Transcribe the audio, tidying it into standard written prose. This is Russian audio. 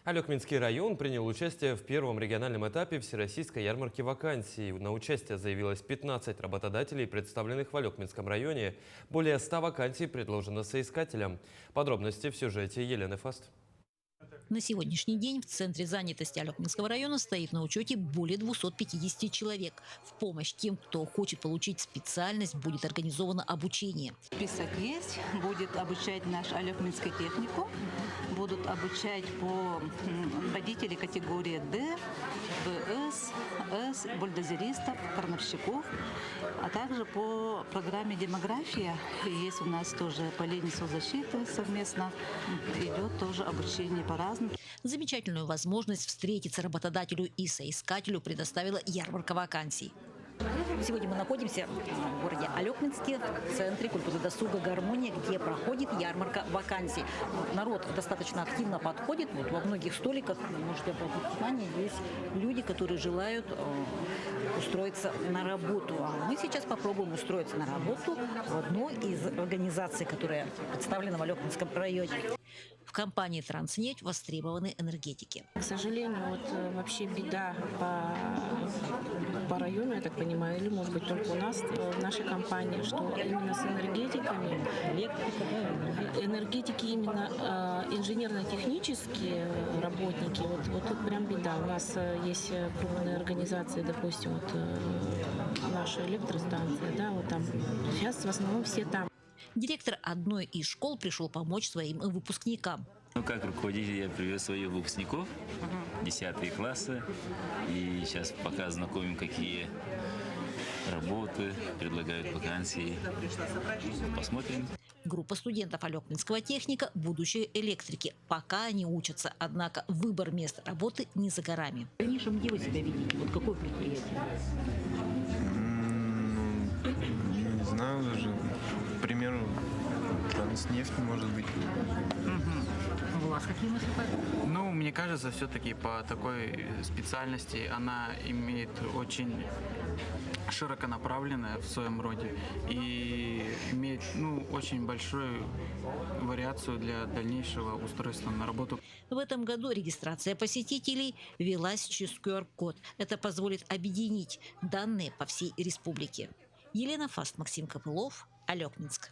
Алекминский район принял участие в первом региональном этапе Всероссийской ярмарки вакансий. На участие заявилось 15 работодателей, представленных в Алекминском районе. Более 100 вакансий предложено соискателям. Подробности в сюжете Елены Фаст. На сегодняшний день в Центре занятости Алекминского района стоит на учете более 250 человек. В помощь тем, кто хочет получить специальность, будет организовано обучение. Список есть, будет обучать наш Алекминский техникум, будут обучать по водителей категории D, ВС, С, бульдозеристов, крановщиков, а также по программе демография. Есть у нас тоже по линии соцзащиты совместно идет тоже обучение по-разному. Замечательную возможность встретиться работодателю и соискателю предоставила ярмарка вакансий. Сегодня мы находимся в городе Алекминске, в центре культуры досуга «Гармония», где проходит ярмарка вакансий. Народ достаточно активно подходит. Вот во многих столиках, вы можете обратить внимание, есть люди, которые желают устроиться на работу. А мы сейчас попробуем устроиться на работу в одну из организаций, которая представлена в Алекминском районе. В компании «Транснефть» востребованы энергетики. К сожалению, вот вообще беда по району, я так понимаю, или может быть только у нас, в нашей компании, что именно с энергетиками, энергетики именно инженерно-технические работники, вот тут прям беда. У нас есть крупные организации, допустим, вот наша электростанция, да, вот там сейчас в основном все там. Директор одной из школ пришел помочь своим выпускникам. Как руководитель я привез своих выпускников, 10 классы, и сейчас пока знакомим, какие работы предлагают вакансии. Посмотрим. Группа студентов Алекминского техника – будущие электрики. Пока они учатся, однако выбор места работы не за горами. В дальнейшем где вы себя видите? Вот какое предприятие? Не знаю даже. К примеру, Транснефть может быть. У вас какие мысли? Ну, мне кажется, все-таки по такой специальности она имеет очень широконаправленное в своем роде и имеет очень большую вариацию для дальнейшего устройства на работу. В этом году регистрация посетителей велась через QR-код. Это позволит объединить данные по всей республике. Елена Фаст, Максим Копылов, Алекминск.